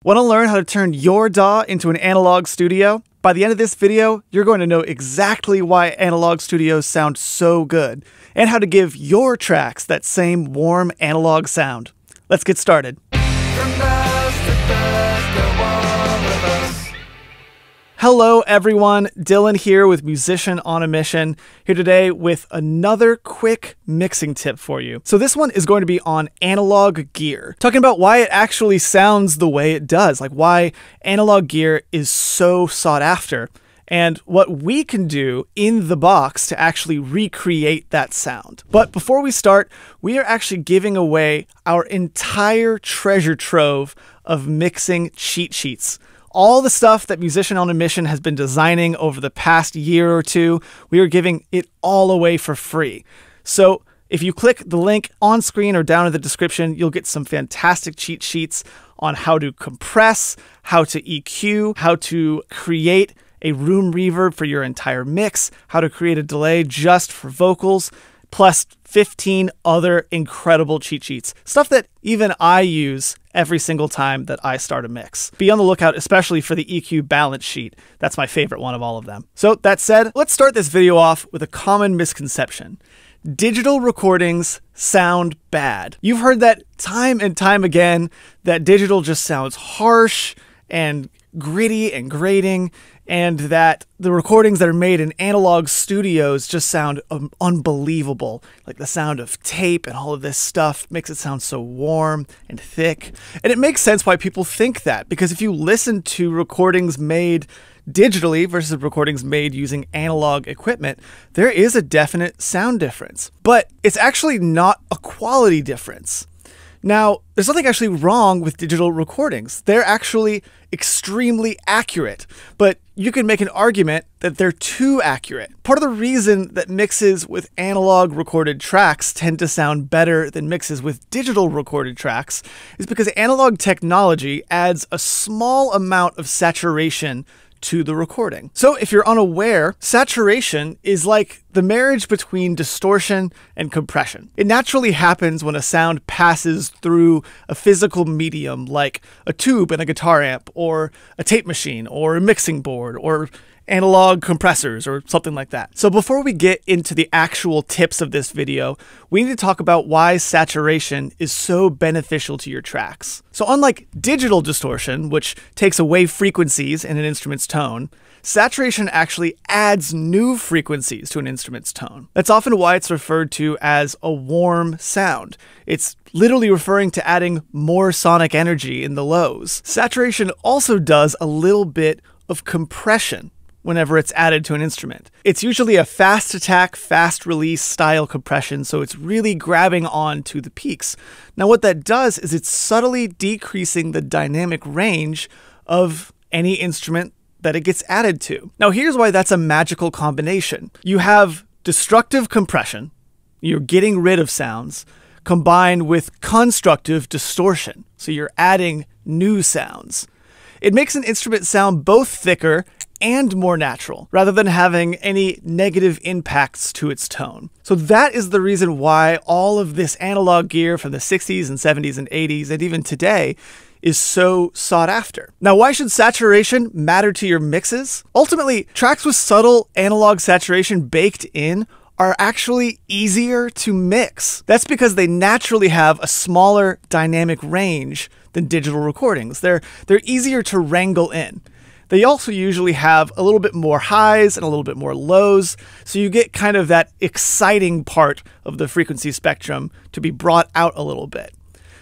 Want to learn how to turn your DAW into an analog studio? By the end of this video, you're going to know exactly why analog studios sound so good, and how to give your tracks that same warm analog sound. Let's get started. Hello everyone, Dylan here with Musician on a Mission, here today with another quick mixing tip for you. So this one is going to be on analog gear, talking about why it actually sounds the way it does, like why analog gear is so sought after, and what we can do in the box to actually recreate that sound. But before we start, we are actually giving away our entire treasure trove of mixing cheat sheets. All the stuff that Musician on a Mission has been designing over the past year or two, we are giving it all away for free. So if you click the link on screen or down in the description, you'll get some fantastic cheat sheets on how to compress, how to EQ, how to create a room reverb for your entire mix, how to create a delay just for vocals, plus 15 other incredible cheat sheets. Stuff that even I use every single time that I start a mix. Be on the lookout especially for the EQ balance sheet. That's my favorite one of all of them. So that said, let's start this video off with a common misconception. Digital recordings sound bad. You've heard that time and time again, that digital just sounds harsh and gritty and grating, and that the recordings that are made in analog studios just sound unbelievable. Like the sound of tape and all of this stuff makes it sound so warm and thick. And it makes sense why people think that, because if you listen to recordings made digitally versus recordings made using analog equipment, there is a definite sound difference. But it's actually not a quality difference. Now, there's nothing actually wrong with digital recordings. They're actually extremely accurate, but you can make an argument that they're too accurate. Part of the reason that mixes with analog recorded tracks tend to sound better than mixes with digital recorded tracks is because analog technology adds a small amount of saturation to the recording. So if you're unaware, saturation is like the marriage between distortion and compression. It naturally happens when a sound passes through a physical medium like a tube in a guitar amp, or a tape machine, or a mixing board, or analog compressors, or something like that. So before we get into the actual tips of this video, we need to talk about why saturation is so beneficial to your tracks. So unlike digital distortion, which takes away frequencies in an instrument's tone, saturation actually adds new frequencies to an instrument's tone. That's often why it's referred to as a warm sound. It's literally referring to adding more sonic energy in the lows. Saturation also does a little bit of compression whenever it's added to an instrument. It's usually a fast attack, fast release style compression, so it's really grabbing on to the peaks. Now what that does is it's subtly decreasing the dynamic range of any instrument that it gets added to. Now here's why that's a magical combination. You have destructive compression, you're getting rid of sounds, combined with constructive distortion, so you're adding new sounds. It makes an instrument sound both thicker and more natural, rather than having any negative impacts to its tone. So that is the reason why all of this analog gear from the 60s and 70s and 80s, and even today, is so sought after. Now, why should saturation matter to your mixes? Ultimately, tracks with subtle analog saturation baked in are actually easier to mix. That's because they naturally have a smaller dynamic range than digital recordings. They're easier to wrangle in. They also usually have a little bit more highs and a little bit more lows, so you get kind of that exciting part of the frequency spectrum to be brought out a little bit.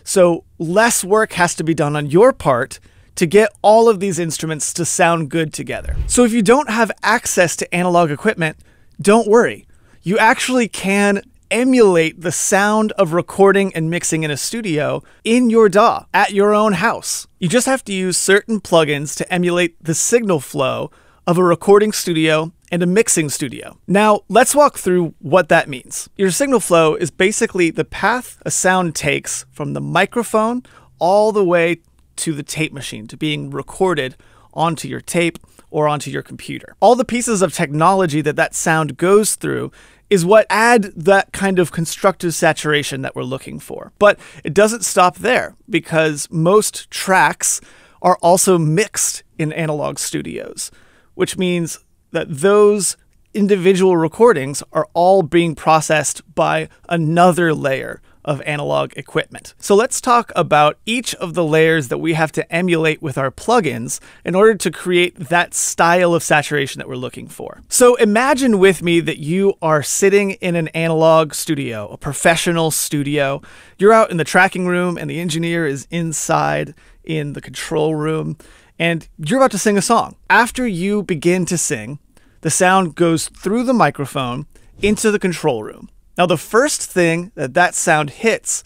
So less work has to be done on your part to get all of these instruments to sound good together. So if you don't have access to analog equipment, don't worry. You actually can emulate the sound of recording and mixing in a studio in your DAW at your own house. You just have to use certain plugins to emulate the signal flow of a recording studio and a mixing studio. Now, let's walk through what that means. Your signal flow is basically the path a sound takes from the microphone all the way to the tape machine, to being recorded onto your tape or onto your computer. All the pieces of technology that sound goes through is what add that kind of constructive saturation that we're looking for. But it doesn't stop there, because most tracks are also mixed in analog studios, which means that those individual recordings are all being processed by another layer of analog equipment. So let's talk about each of the layers that we have to emulate with our plugins in order to create that style of saturation that we're looking for. So imagine with me that you are sitting in an analog studio, a professional studio. You're out in the tracking room and the engineer is inside in the control room, and you're about to sing a song. After you begin to sing, the sound goes through the microphone into the control room. Now, the first thing that sound hits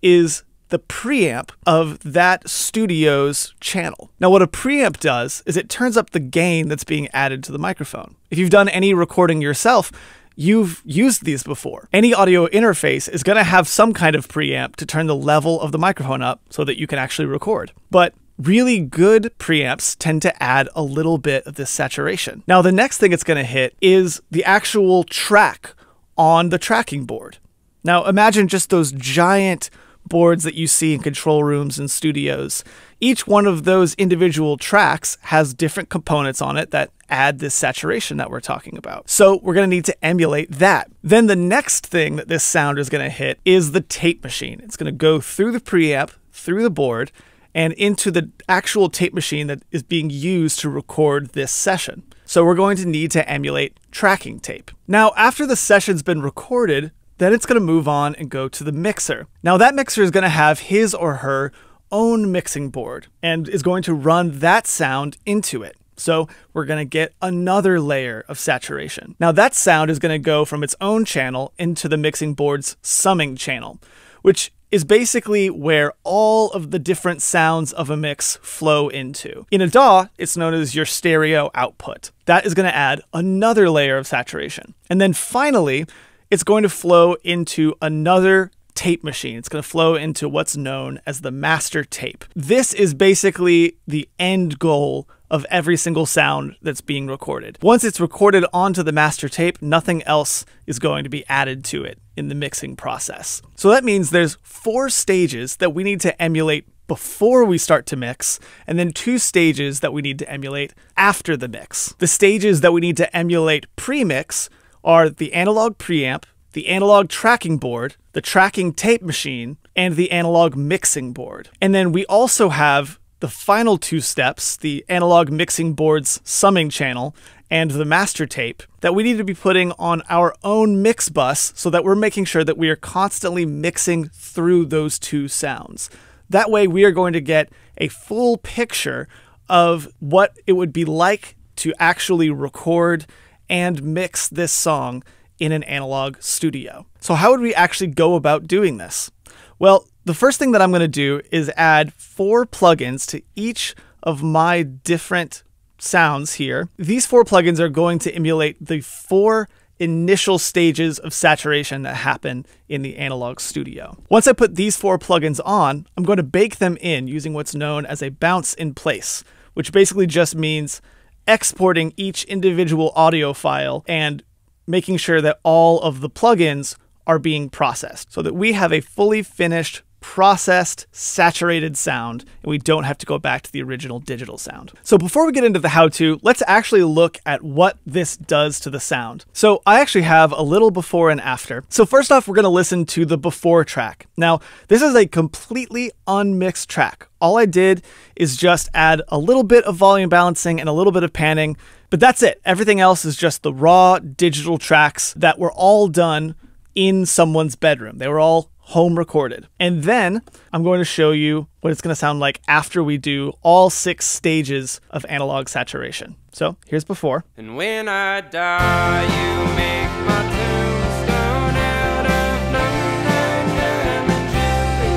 is the preamp of that studio's channel. Now, what a preamp does is it turns up the gain that's being added to the microphone. If you've done any recording yourself, you've used these before. Any audio interface is going to have some kind of preamp to turn the level of the microphone up so that you can actually record. But really good preamps tend to add a little bit of this saturation. Now, the next thing it's going to hit is the actual track on the tracking board. Now, imagine just those giant boards that you see in control rooms and studios. Each one of those individual tracks has different components on it that add this saturation that we're talking about. So we're going to need to emulate that. Then the next thing that this sound is going to hit is the tape machine. It's going to go through the preamp, through the board, and into the actual tape machine that is being used to record this session. So we're going to need to emulate tracking tape. Now, after the session's been recorded, then it's going to move on and go to the mixer. Now, that mixer is going to have his or her own mixing board and is going to run that sound into it. So we're going to get another layer of saturation. Now, that sound is going to go from its own channel into the mixing board's summing channel, which is basically where all of the different sounds of a mix flow into. In a DAW, it's known as your stereo output. That is going to add another layer of saturation. And then finally, it's going to flow into another tape machine. It's going to flow into what's known as the master tape. This is basically the end goal of every single sound that's being recorded. Once it's recorded onto the master tape, nothing else is going to be added to it in the mixing process. So that means there's 4 stages that we need to emulate before we start to mix, and then 2 stages that we need to emulate after the mix. The stages that we need to emulate pre-mix are the analog preamp, the analog tracking board, the tracking tape machine, and the analog mixing board. And then we also have the final 2 steps, the analog mixing board's summing channel and the master tape, that we need to be putting on our own mix bus so that we're making sure that we are constantly mixing through those 2 sounds. That way we are going to get a full picture of what it would be like to actually record and mix this song in an analog studio. So how would we actually go about doing this? Well, the first thing that I'm going to do is add 4 plugins to each of my different sounds here. These 4 plugins are going to emulate the 4 initial stages of saturation that happen in the analog studio. Once I put these 4 plugins on, I'm going to bake them in using what's known as a bounce in place, which basically just means exporting each individual audio file and making sure that all of the plugins are being processed so that we have a fully finished, processed, saturated sound, and we don't have to go back to the original digital sound. So before we get into the how-to, let's actually look at what this does to the sound. So I actually have a little before and after. So first off, we're going to listen to the before track. Now, this is a completely unmixed track. All I did is just add a little bit of volume balancing and a little bit of panning, but that's it. Everything else is just the raw digital tracks that were all done in someone's bedroom. They were all home recorded. And then I'm going to show you what it's going to sound like after we do all 6 stages of analog saturation. So here's before. And when I die, you make my tombstone out of number 9 diamond jewelry.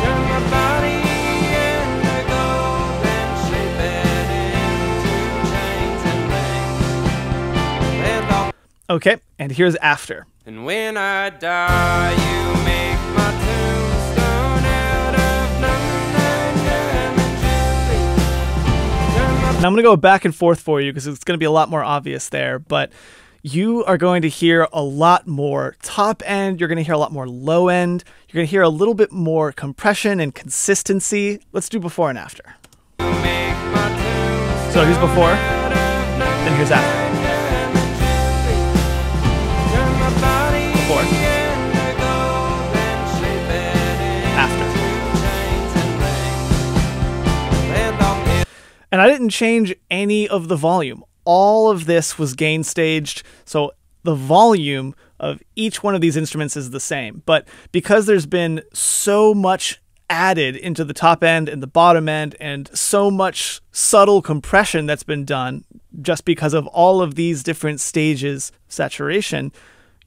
Turn my body into gold and shape it into chains and rings. Okay, and here's after. And when I die, you make my tombstone out of number 9 diamond jewelry. Now I'm going to go back and forth for you because it's going to be a lot more obvious there, but you are going to hear a lot more top end, you're going to hear a lot more low end, you're going to hear a little bit more compression and consistency. Let's do before and after. So here's before, then here's after. Before. After. And I didn't change any of the volume. All of this was gain staged, so the volume of each one of these instruments is the same. But because there's been so much added into the top end and the bottom end, and so much subtle compression that's been done just because of all of these different stages of saturation,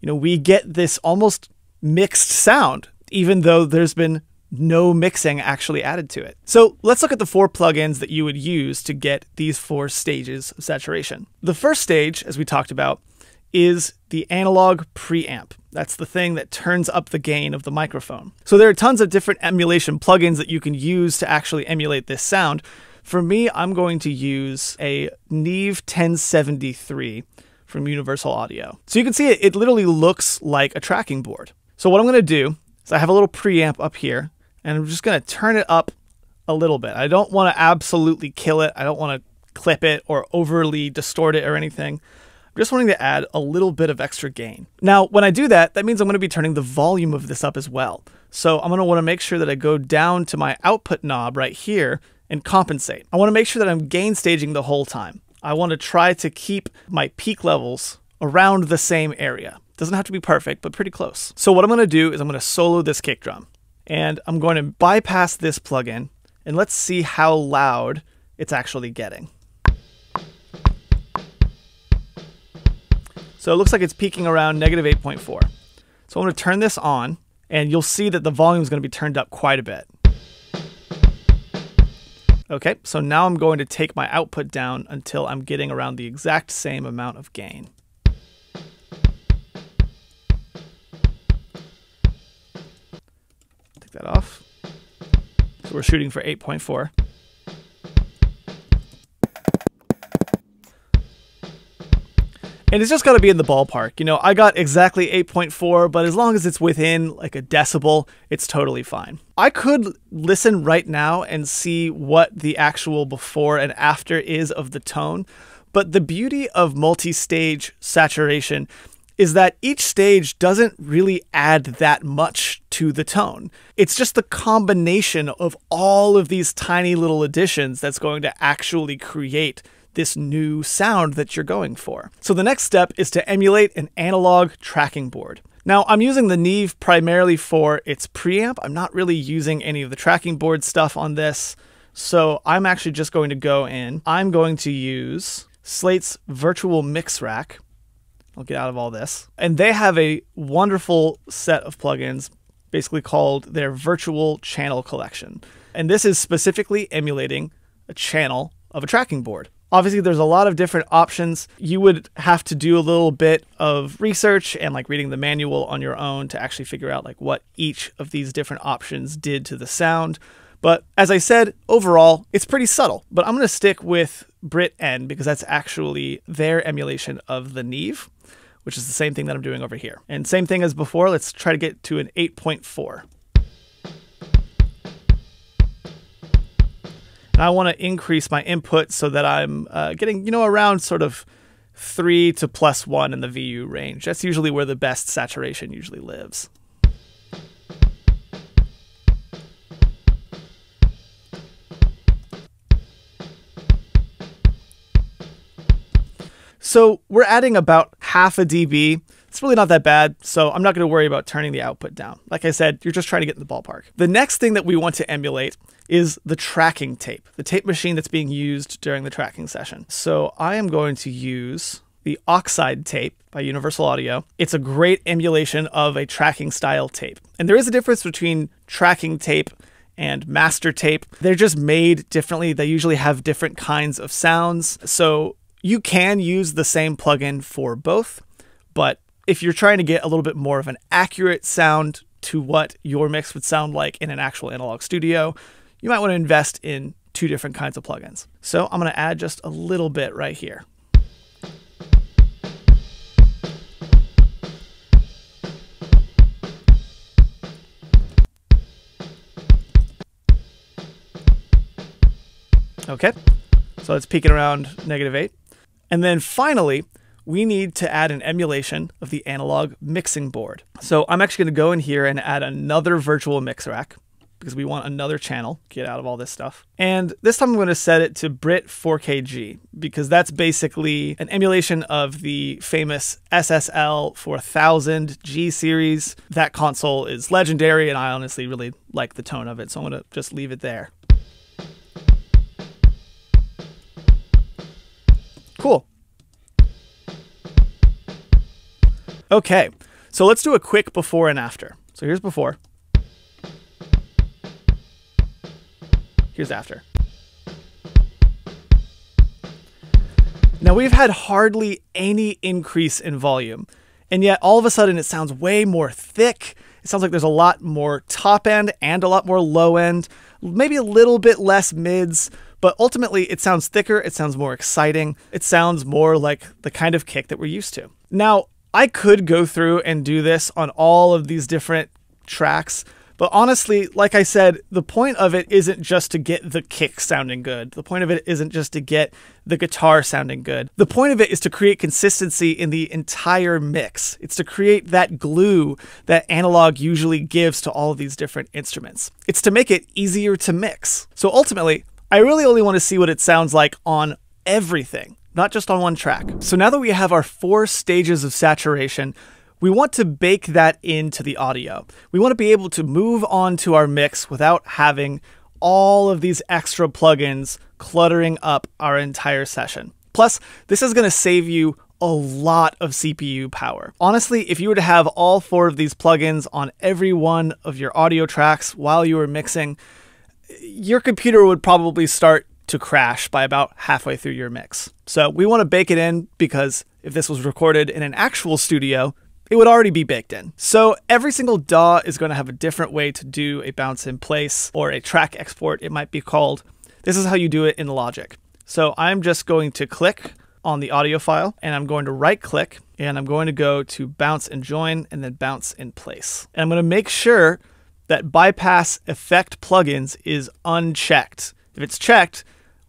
you know, we get this almost mixed sound, even though there's been no mixing actually added to it. So let's look at the 4 plugins that you would use to get these 4 stages of saturation. The first stage, as we talked about, is the analog preamp. That's the thing that turns up the gain of the microphone. So there are tons of different emulation plugins that you can use to actually emulate this sound. For me, I'm going to use a Neve 1073 from Universal Audio. So you can see it literally looks like a tracking board. So what I'm going to do is I have a little preamp up here, and I'm just going to turn it up a little bit. I don't want to absolutely kill it. I don't want to clip it or overly distort it or anything. I'm just wanting to add a little bit of extra gain. Now, when I do that, that means I'm going to be turning the volume of this up as well. So I'm going to want to make sure that I go down to my output knob right here and compensate. I want to make sure that I'm gain staging the whole time. I want to try to keep my peak levels around the same area. Doesn't have to be perfect, but pretty close. So what I'm going to do is I'm going to solo this kick drum. And I'm going to bypass this plugin, and let's see how loud it's actually getting. So it looks like it's peaking around -8.4. So I'm going to turn this on, and you'll see that the volume is going to be turned up quite a bit. Okay, so now I'm going to take my output down until I'm getting around the exact same amount of gain. That off. So we're shooting for 8.4. And it's just got to be in the ballpark. You know, I got exactly 8.4, but as long as it's within like a decibel, it's totally fine. I could listen right now and see what the actual before and after is of the tone, but the beauty of multi-stage saturation is that each stage doesn't really add that much to the tone. It's just the combination of all of these tiny little additions that's going to actually create this new sound that you're going for. So the next step is to emulate an analog tracking board. Now, I'm using the Neve primarily for its preamp. I'm not really using any of the tracking board stuff on this. So I'm actually just going to go in. I'm going to use Slate's virtual mix rack. I'll get out of all this. And they have a wonderful set of plugins, basically called their virtual channel collection. And this is specifically emulating a channel of a tracking board. Obviously, there's a lot of different options. You would have to do a little bit of research and like reading the manual on your own to actually figure out like what each of these different options did to the sound. But as I said, overall, it's pretty subtle. But I'm going to stick with Brit N because that's actually their emulation of the Neve, which is the same thing that I'm doing over here. And same thing as before, let's try to get to an 8.4. And I want to increase my input so that I'm getting, you know, around sort of 3 to +1 in the VU range. That's usually where the best saturation usually lives. So we're adding about half a dB. It's really not that bad, so I'm not going to worry about turning the output down. Like I said, you're just trying to get in the ballpark. The next thing that we want to emulate is the tracking tape, the tape machine that's being used during the tracking session. So I am going to use the Oxide tape by Universal Audio. It's a great emulation of a tracking style tape. And there is a difference between tracking tape and master tape. They're just made differently. They usually have different kinds of sounds. So you can use the same plugin for both, but if you're trying to get a little bit more of an accurate sound to what your mix would sound like in an actual analog studio, you might want to invest in 2 different kinds of plugins. So I'm going to add just a little bit right here. Okay, So it's peaking around -8. And then finally, we need to add an emulation of the analog mixing board. So I'm actually going to go in here and add another virtual mix rack because we want another channel, get out of all this stuff. And this time I'm going to set it to Brit 4KG because that's basically an emulation of the famous SSL 4000 G series. That console is legendary and I honestly really like the tone of it, so I'm going to just leave it there. Cool. Okay, so let's do a quick before and after. So here's before. Here's after. Now we've had hardly any increase in volume, and yet all of a sudden it sounds way more thick. It sounds like there's a lot more top end and a lot more low end, maybe a little bit less mids, but ultimately it sounds thicker, it sounds more exciting, it sounds more like the kind of kick that we're used to. Now, I could go through and do this on all of these different tracks, but honestly, like I said, the point of it isn't just to get the kick sounding good. The point of it isn't just to get the guitar sounding good. The point of it is to create consistency in the entire mix. It's to create that glue that analog usually gives to all of these different instruments. It's to make it easier to mix. So ultimately, I really only want to see what it sounds like on everything, not just on one track. So now that we have our 4 stages of saturation, we want to bake that into the audio. We want to be able to move on to our mix without having all of these extra plugins cluttering up our entire session. Plus, this is going to save you a lot of CPU power. Honestly, if you were to have all 4 of these plugins on every one of your audio tracks while you were mixing, your computer would probably start to crash by about halfway through your mix. So we want to bake it in because if this was recorded in an actual studio, it would already be baked in. So every single DAW is going to have a different way to do a bounce in place or a track export, it might be called. This is how you do it in Logic. So I'm just going to click on the audio file and I'm going to right click and I'm going to go to bounce and join and then bounce in place. And I'm going to make sure that bypass effect plugins is unchecked. If it's checked,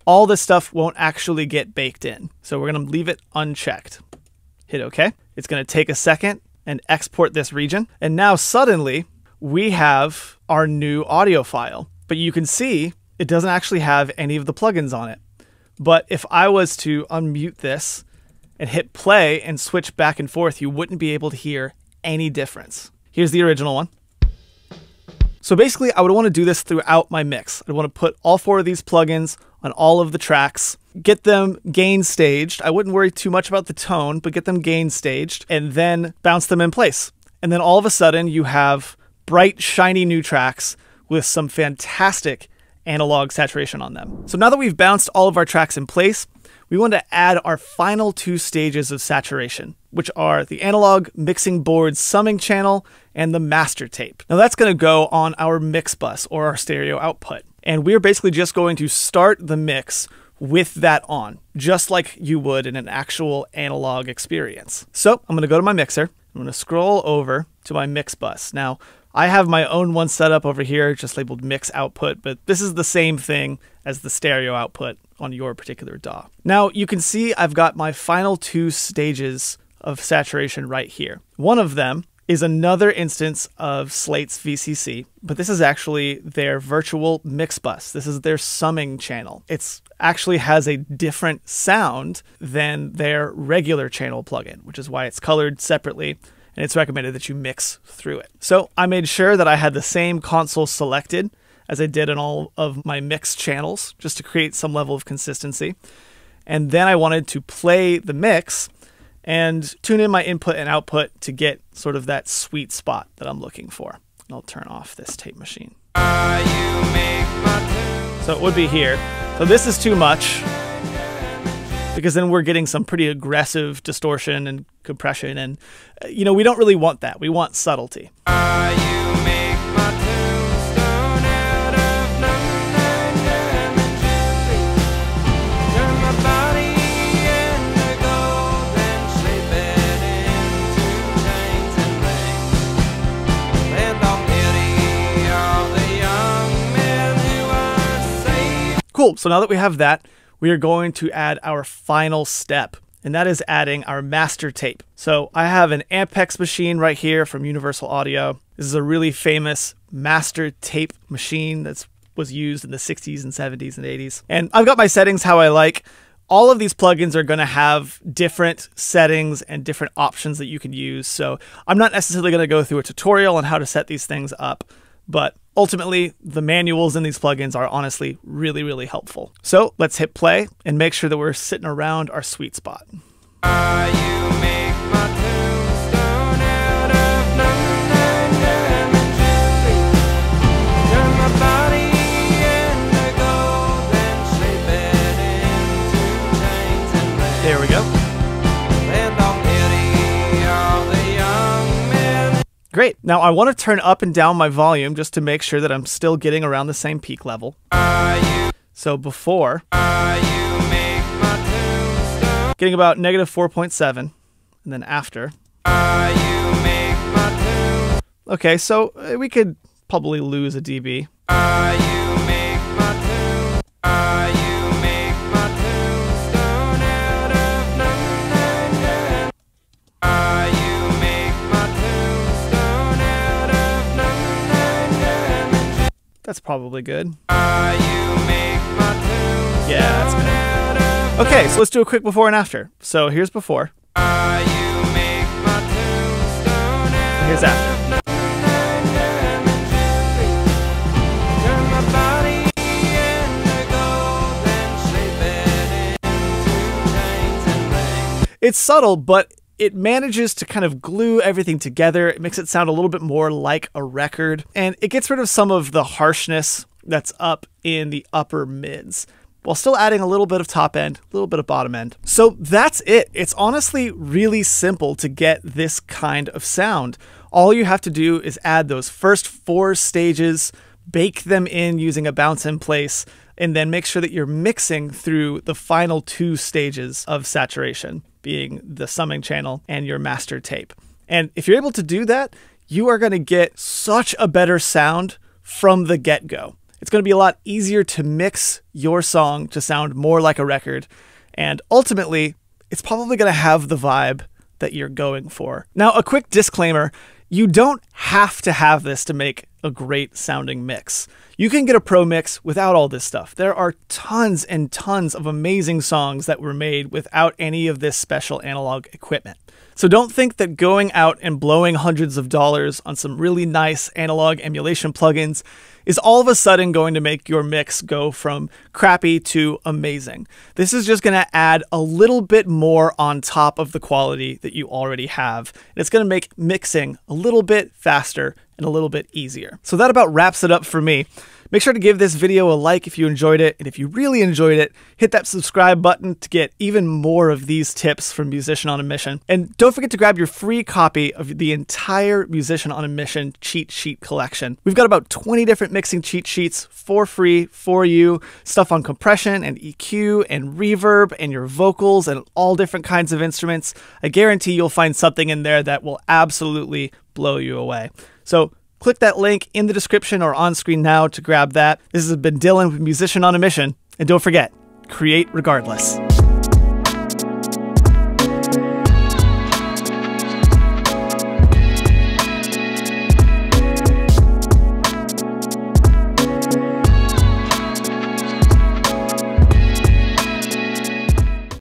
all this stuff won't actually get baked in. So we're going to leave it unchecked. Hit OK. It's going to take a second and export this region. And now suddenly we have our new audio file, but you can see it doesn't actually have any of the plugins on it. But if I was to unmute this and hit play and switch back and forth, you wouldn't be able to hear any difference. Here's the original one. So basically I would want to do this throughout my mix. I'd want to put all 4 of these plugins on all of the tracks, get them gain staged. I wouldn't worry too much about the tone, but get them gain staged and then bounce them in place. And then all of a sudden you have bright, shiny new tracks with some fantastic analog saturation on them. So now that we've bounced all of our tracks in place, we want to add our final 2 stages of saturation, which are the analog mixing board summing channel and the master tape. Now that's going to go on our mix bus or our stereo output. And we're basically just going to start the mix with that on, just like you would in an actual analog experience. So I'm going to go to my mixer. I'm going to scroll over to my mix bus. Now, I have my own one set up over here, just labeled mix output, but this is the same thing as the stereo output on your particular DAW. Now, you can see I've got my final 2 stages of saturation right here. One of them is another instance of Slate's VCC, but this is actually their virtual mix bus. This is their summing channel. It actually has a different sound than their regular channel plugin, which is why it's colored separately, and it's recommended that you mix through it. So I made sure that I had the same console selected as I did in all of my mix channels, just to create some level of consistency. And then I wanted to play the mix and tune in my input and output to get sort of that sweet spot that I'm looking for. And I'll turn off this tape machine. So it would be here. So this is too much, because then we're getting some pretty aggressive distortion and compression, and you know, we don't really want that. We want subtlety. Cool, so now that we have that, we are going to add our final step, and that is adding our master tape. So I have an Ampex machine right here from Universal Audio. This is a really famous master tape machine that was used in the 60s and 70s and 80s. And I've got my settings how I like. All of these plugins are going to have different settings and different options that you can use. So I'm not necessarily going to go through a tutorial on how to set these things up, but ultimately the manuals in these plugins are honestly really, really helpful. So let's hit play and make sure that we're sitting around our sweet spot. There we go. Great. Now I want to turn up and down my volume just to make sure that I'm still getting around the same peak level. So before, getting about -4.7, and then after. Okay, so we could probably lose a dB. That's probably good. Yeah, that's good. Okay, so let's do a quick before and after. So here's before. Here's after. It's subtle, but it manages to kind of glue everything together. It makes it sound a little bit more like a record, and it gets rid of some of the harshness that's up in the upper mids, while still adding a little bit of top end, a little bit of bottom end. So that's it. It's honestly really simple to get this kind of sound. All you have to do is add those first 4 stages, bake them in using a bounce in place, and then make sure that you're mixing through the final 2 stages of saturation, being the summing channel and your master tape. And if you're able to do that, you are going to get such a better sound from the get-go. It's going to be a lot easier to mix your song to sound more like a record, and ultimately, it's probably going to have the vibe that you're going for. Now, a quick disclaimer, you don't have to have this to make a great sounding mix. You can get a pro mix without all this stuff. There are tons and tons of amazing songs that were made without any of this special analog equipment. So don't think that going out and blowing hundreds of dollars on some really nice analog emulation plugins is all of a sudden going to make your mix go from crappy to amazing. This is just going to add a little bit more on top of the quality that you already have. And it's going to make mixing a little bit faster and a little bit easier. So that about wraps it up for me. Make sure to give this video a like if you enjoyed it, and if you really enjoyed it, hit that subscribe button to get even more of these tips from Musician on a Mission. And don't forget to grab your free copy of the entire Musician on a Mission cheat sheet collection. We've got about 20 different mixing cheat sheets for free for you, stuff on compression and EQ and reverb and your vocals and all different kinds of instruments. I guarantee you'll find something in there that will absolutely blow you away. So click that link in the description or on screen now to grab that. This has been Dylan with Musician on a Mission. And don't forget, create regardless.